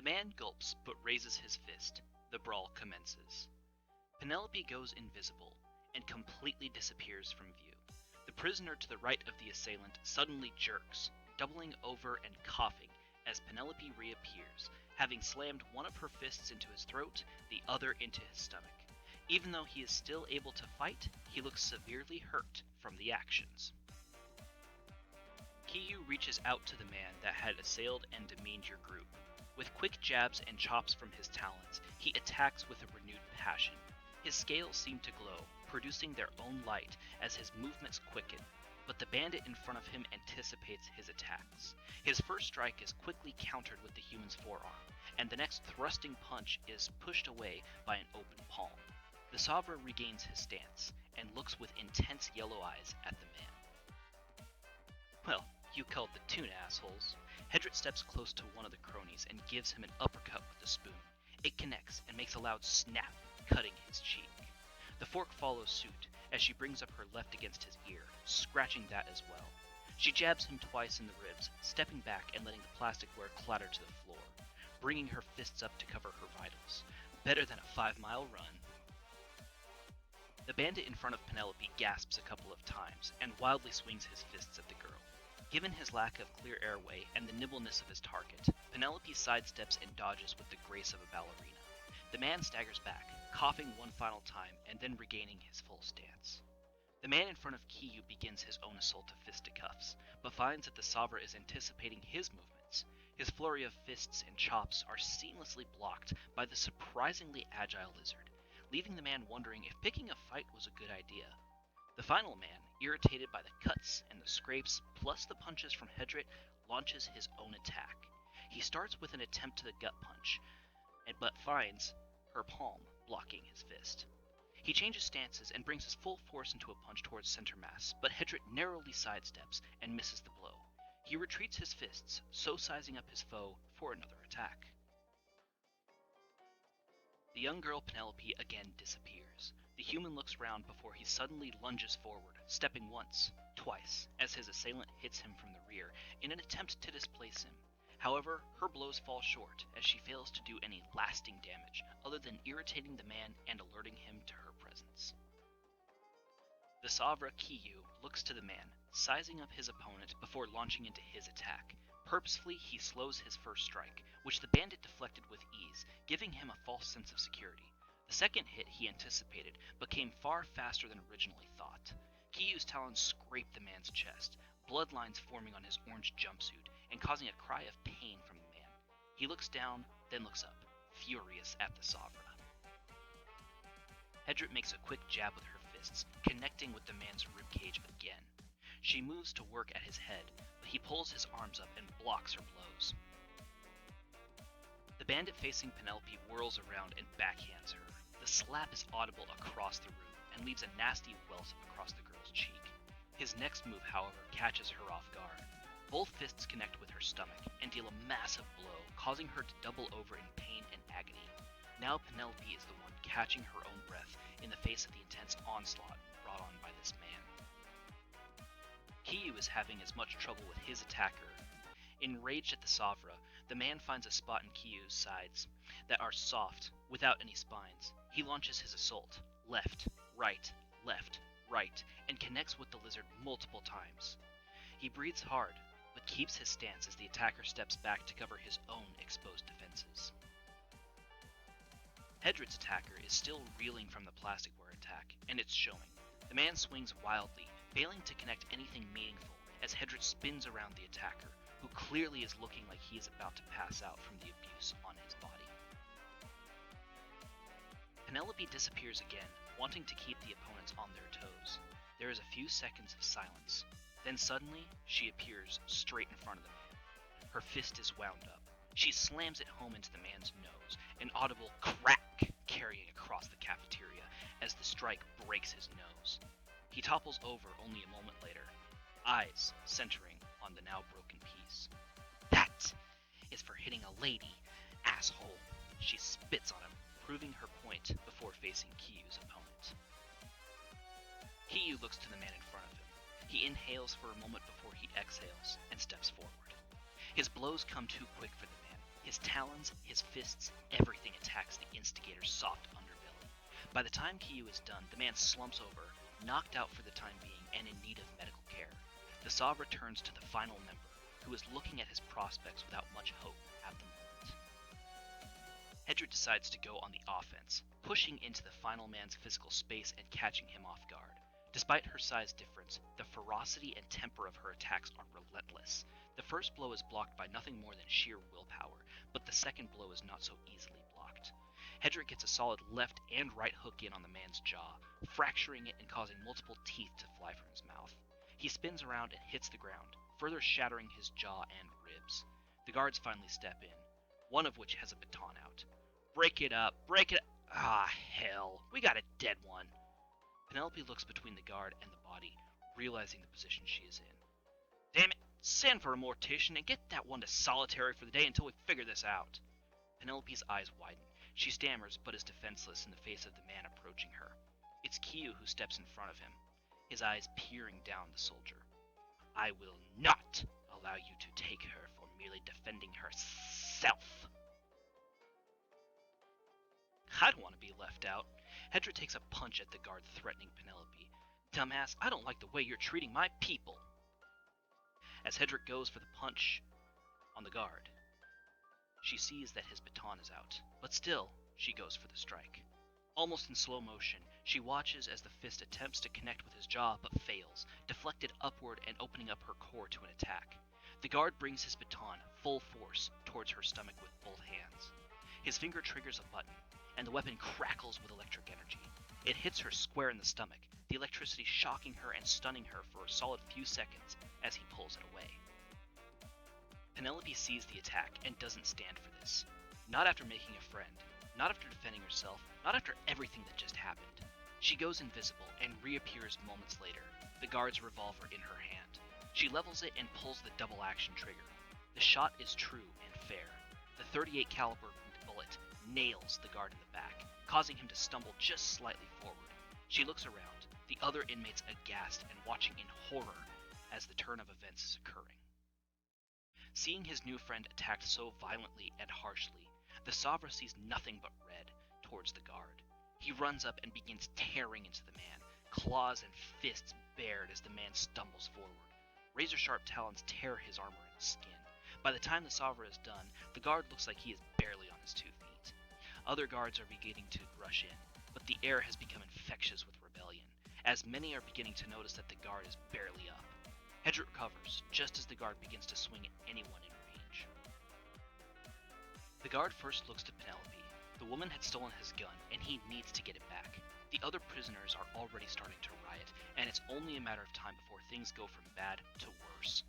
man gulps but raises his fist. The brawl commences. Penelope goes invisible and completely disappears from view. The prisoner to the right of the assailant suddenly jerks, doubling over and coughing as Penelope reappears, having slammed one of her fists into his throat, the other into his stomach. Even though he is still able to fight, he looks severely hurt from the actions. Kiyu reaches out to the man that had assailed and demeaned your group. With quick jabs and chops from his talons, he attacks with a renewed passion. His scales seem to glow, producing their own light as his movements quicken, but the bandit in front of him anticipates his attacks. His first strike is quickly countered with the human's forearm, and the next thrusting punch is pushed away by an open palm. The Savra regains his stance, and looks with intense yellow eyes at the man. Well, you called the tune, assholes. Hedrick steps close to one of the cronies and gives him an uppercut with the spoon. It connects and makes a loud snap, cutting his cheek. The fork follows suit, as she brings up her left against his ear, scratching that as well. She jabs him twice in the ribs, stepping back and letting the plasticware clatter to the floor, bringing her fists up to cover her vitals. Better than a 5-mile run. The bandit in front of Penelope gasps a couple of times, and wildly swings his fists at the girl. Given his lack of clear airway and the nimbleness of his target, Penelope sidesteps and dodges with the grace of a ballerina. The man staggers back, coughing one final time and then regaining his full stance. The man in front of Kiyu begins his own assault of fisticuffs, but finds that the Savra is anticipating his movements. His flurry of fists and chops are seamlessly blocked by the surprisingly agile lizard, leaving the man wondering if picking a fight was a good idea. The final man, irritated by the cuts and the scrapes, plus the punches from Hedrick, launches his own attack. He starts with an attempt to the gut punch, but finds her palm blocking his fist. He changes stances and brings his full force into a punch towards center mass, but Hedrick narrowly sidesteps and misses the blow. He retreats his fists, so sizing up his foe for another attack. The young girl Penelope again disappears. The human looks round before he suddenly lunges forward, stepping once, twice, as his assailant hits him from the rear in an attempt to displace him. However, her blows fall short as she fails to do any lasting damage other than irritating the man and alerting him to her presence. The Savra Kiyu looks to the man, sizing up his opponent before launching into his attack. Purposefully, he slows his first strike, which the bandit deflected with ease, giving him a false sense of security. The second hit he anticipated, but came far faster than originally thought. Kiyu's talons scrape the man's chest, blood lines forming on his orange jumpsuit, and causing a cry of pain from the man. He looks down, then looks up, furious at the Savra. Hedrick makes a quick jab with her fists, connecting with the man's ribcage again. She moves to work at his head, but he pulls his arms up and blocks her blows. The bandit facing Penelope whirls around and backhands her. The slap is audible across the room and leaves a nasty welt across the girl's cheek. His next move, however, catches her off guard. Both fists connect with her stomach and deal a massive blow, causing her to double over in pain and agony. Now Penelope is the one catching her own breath in the face of the intense onslaught brought on by this man. Kiyu is having as much trouble with his attacker. Enraged at the Savra, the man finds a spot in Kiyu's sides that are soft, without any spines. He launches his assault, left, right, and connects with the lizard multiple times. He breathes hard, but keeps his stance as the attacker steps back to cover his own exposed defenses. Hedrick's attacker is still reeling from the plasticware attack, and it's showing. The man swings wildly, failing to connect anything meaningful as Hedrick spins around the attacker, who clearly is looking like he is about to pass out from the abuse on his body. Penelope disappears again, wanting to keep the opponents on their toes. There is a few seconds of silence. Then suddenly, she appears straight in front of the man. Her fist is wound up. She slams it home into the man's nose, an audible crack carrying across the cafeteria as the strike breaks his nose. He topples over only a moment later, eyes centering on the now broken piece. That is for hitting a lady, asshole. She spits on him, proving her point before facing Kiyu's opponent. Kiyu looks to the man in front of him. He inhales for a moment before he exhales and steps forward. His blows come too quick for the man. His talons, his fists, everything attacks the instigator's soft underbelly. By the time Kiyu is done, the man slumps over, knocked out for the time being and in need of medical care. The Savra turns to the final member, who is looking at his prospects without much hope at the moment. Hedra decides to go on the offense, pushing into the final man's physical space and catching him off guard. Despite her size difference, the ferocity and temper of her attacks are relentless. The first blow is blocked by nothing more than sheer willpower, but the second blow is not so easily blocked. Hedrick gets a solid left and right hook in on the man's jaw, fracturing it and causing multiple teeth to fly from his mouth. He spins around and hits the ground, further shattering his jaw and ribs. The guards finally step in, one of which has a baton out. Break it up, break it up. Ah, hell, we got a dead one. Penelope looks between the guard and the body, realizing the position she is in. Damn it, send for a mortician and get that one to solitary for the day until we figure this out. Penelope's eyes widen. She stammers, but is defenseless in the face of the man approaching her. It's Kiyu who steps in front of him, his eyes peering down the soldier. I will not allow you to take her for merely defending herself. I don't want to be left out. Hedra takes a punch at the guard, threatening Penelope. Dumbass, I don't like the way you're treating my people. As Hedrick goes for the punch on the guard, she sees that his baton is out, but still, she goes for the strike. Almost in slow motion, she watches as the fist attempts to connect with his jaw but fails, deflected upward and opening up her core to an attack. The guard brings his baton, full force, towards her stomach with both hands. His finger triggers a button, and the weapon crackles with electric energy. It hits her square in the stomach, the electricity shocking her and stunning her for a solid few seconds as he pulls it away. Penelope sees the attack and doesn't stand for this. Not after making a friend, not after defending herself, not after everything that just happened. She goes invisible and reappears moments later, the guard's revolver in her hand. She levels it and pulls the double action trigger. The shot is true and fair. The .38 caliber bullet nails the guard in the back, causing him to stumble just slightly forward. She looks around, the other inmates aghast and watching in horror as the turn of events is occurring. Seeing his new friend attacked so violently and harshly, the Savra sees nothing but red towards the guard. He runs up and begins tearing into the man, claws and fists bared as the man stumbles forward. Razor-sharp talons tear his armor and skin. By the time the Savra is done, the guard looks like he is barely on his 2 feet. Other guards are beginning to rush in, but the air has become infectious with rebellion, as many are beginning to notice that the guard is barely up. Hedrick recovers, just as the guard begins to swing at anyone in range. The guard first looks to Penelope. The woman had stolen his gun, and he needs to get it back. The other prisoners are already starting to riot, and it's only a matter of time before things go from bad to worse.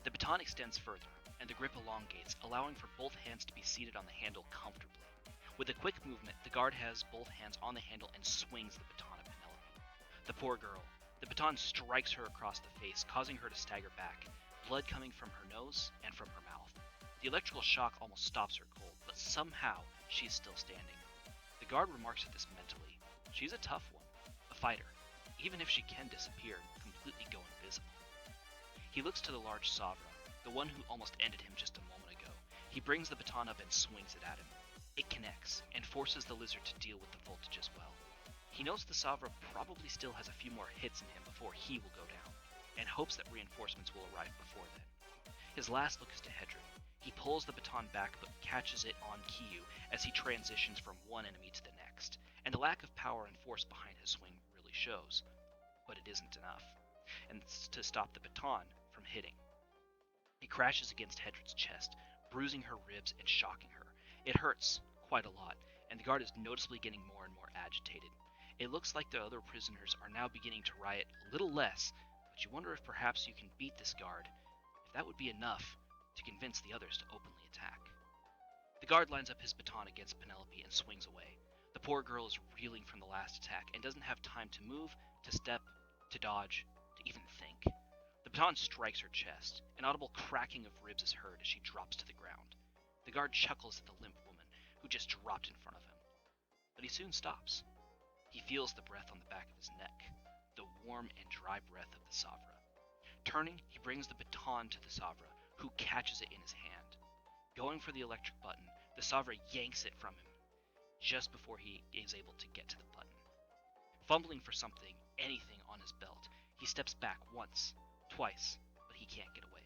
The baton extends further, and the grip elongates, allowing for both hands to be seated on the handle comfortably. With a quick movement, the guard has both hands on the handle and swings the baton at Penelope. The poor girl. The baton strikes her across the face, causing her to stagger back, blood coming from her nose and from her mouth. The electrical shock almost stops her cold, but somehow she is still standing. The guard remarks at this mentally. She's a tough one, a fighter, even if she can disappear and completely go invisible. He looks to the large Savra, the one who almost ended him just a moment ago. He brings the baton up and swings it at him. It connects, and forces the lizard to deal with the voltage as well. He knows the Savra probably still has a few more hits in him before he will go down, and hopes that reinforcements will arrive before then. His last look is to Hedrick. He pulls the baton back but catches it on Kiyu as he transitions from one enemy to the next, and the lack of power and force behind his swing really shows. But it isn't enough, and it's to stop the baton from hitting. It crashes against Hedrick's chest, bruising her ribs and shocking her. It hurts quite a lot, and the guard is noticeably getting more and more agitated. It looks like the other prisoners are now beginning to riot a little less, but you wonder if perhaps you can beat this guard, if that would be enough to convince the others to openly attack. The guard lines up his baton against Penelope and swings away. The poor girl is reeling from the last attack and doesn't have time to move, to step, to dodge, to even think. The baton strikes her chest. An audible cracking of ribs is heard as she drops to the ground. The guard chuckles at the limp woman, who just dropped in front of him. But he soon stops. He feels the breath on the back of his neck, the warm and dry breath of the Savra. Turning, he brings the baton to the Savra, who catches it in his hand. Going for the electric button, the Savra yanks it from him just before he is able to get to the button. Fumbling for something, anything on his belt, he steps back once, twice, but he can't get away.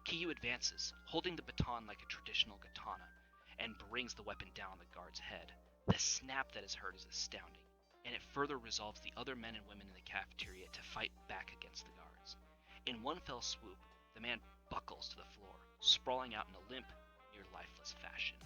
Kiyu advances, holding the baton like a traditional katana, and brings the weapon down on the guard's head. The snap that is heard is astounding, and it further resolves the other men and women in the cafeteria to fight back against the guards. In one fell swoop, the man buckles to the floor, sprawling out in a limp, near lifeless fashion.